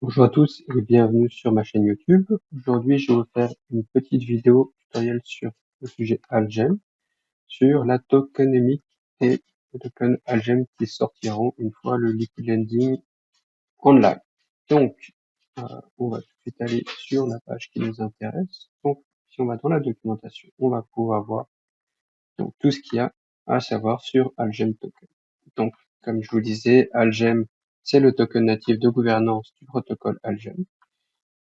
Bonjour à tous et bienvenue sur ma chaîne YouTube. Aujourd'hui, je vais vous faire une petite vidéo tutoriel sur le sujet Algem, sur la tokenomics et le token Algem qui sortiront une fois le liquid lending online. Donc, on va tout de suite aller sur la page qui nous intéresse. Donc, si on va dans la documentation, on va pouvoir voir donc, tout ce qu'il y a à savoir sur Algem Token. Donc, comme je vous disais, Algem, c'est le token natif de gouvernance du protocole Algem.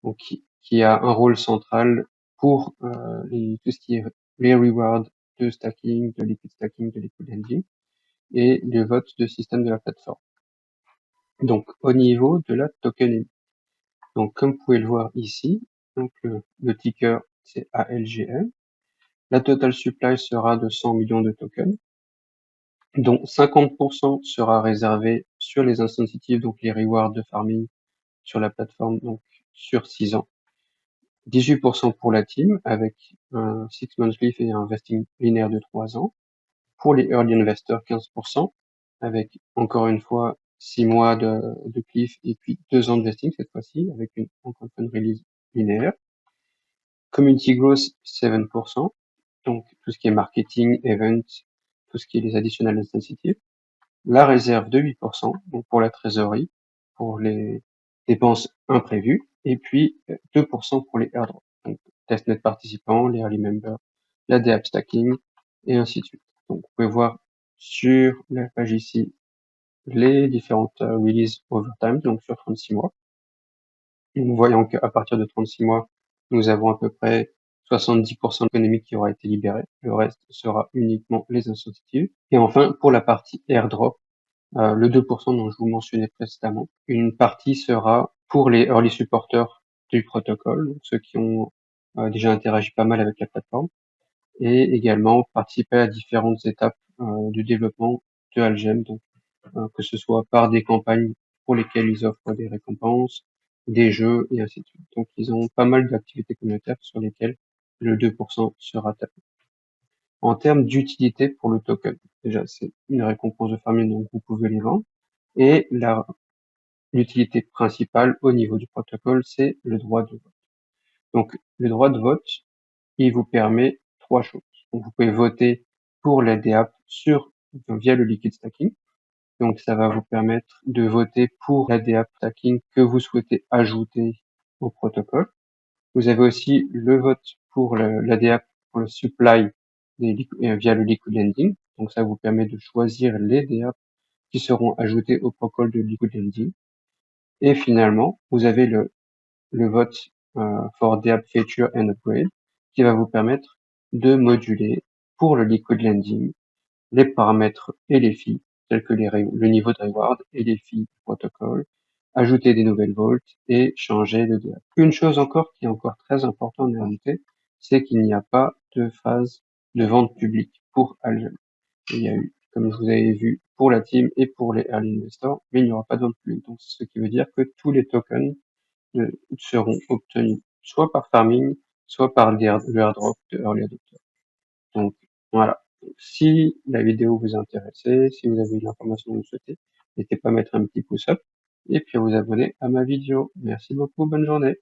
Donc qui a un rôle central pour tout ce qui est les rewards de stacking, de liquid lending et le vote de système de la plateforme. Donc au niveau de la tokenomics. Donc comme vous pouvez le voir ici, donc le ticker c'est ALGM. La total supply sera de 100 millions de tokens, dont 50% sera réservé sur les incentives, donc les rewards de farming sur la plateforme, donc sur 6 ans. 18% pour la team avec un 6 month cliff et un vesting linéaire de 3 ans. Pour les early investors, 15% avec encore une fois 6 mois de cliff et puis 2 ans de vesting cette fois-ci avec encore une release linéaire. Community growth, 7%. Donc tout ce qui est marketing, event, tout ce qui est les additionnels incentives. La réserve de 8%, donc pour la trésorerie, pour les dépenses imprévues, et puis 2% pour les airdrops. Donc testnet participants, les early members, la DApp stacking, et ainsi de suite. Donc vous pouvez voir sur la page ici les différentes releases over time, donc sur 36 mois. Nous voyons qu'à partir de 36 mois, nous avons à peu près 70% de l'économie qui aura été libérée. Le reste sera uniquement les incentives. Et enfin, pour la partie airdrop, le 2% dont je vous mentionnais précédemment. Une partie sera pour les early supporters du protocole, donc ceux qui ont déjà interagi pas mal avec la plateforme, et également participer à différentes étapes du développement de Algem, donc que ce soit par des campagnes pour lesquelles ils offrent des récompenses, des jeux et ainsi de suite. Donc ils ont pas mal d'activités communautaires sur lesquelles le 2% sera tapé. En termes d'utilité pour le token, déjà c'est une récompense de farming, donc vous pouvez les vendre. Et l'utilité principale au niveau du protocole, c'est le droit de vote. Donc, le droit de vote, il vous permet trois choses. Donc, vous pouvez voter pour la DApp via le liquid stacking. Donc, ça va vous permettre de voter pour la DApp stacking que vous souhaitez ajouter au protocole. Vous avez aussi le vote pour la DApp pour le supply via le liquid lending. Donc, ça vous permet de choisir les DApp qui seront ajoutés au protocole de liquid lending. Et finalement, vous avez le vote for DApp Feature and Upgrade qui va vous permettre de moduler pour le liquid lending les paramètres et les fees, tels que le niveau de reward et les fees du protocole, ajouter des nouvelles vaults et changer le DApp. Une chose encore qui est encore très importante à noter, c'est qu'il n'y a pas de phase de vente publique pour Algem. Il y a eu, comme je vous avais vu, pour la team et pour les early investors, mais il n'y aura pas de vente publique. Donc, ce qui veut dire que tous les tokens seront obtenus soit par farming, soit par le airdrop de early adopter. Donc, voilà. Si la vidéo vous a intéressé, si vous avez eu l'information que vous souhaitez, n'hésitez pas à mettre un petit pouce up et puis à vous abonner à ma vidéo. Merci beaucoup, bonne journée.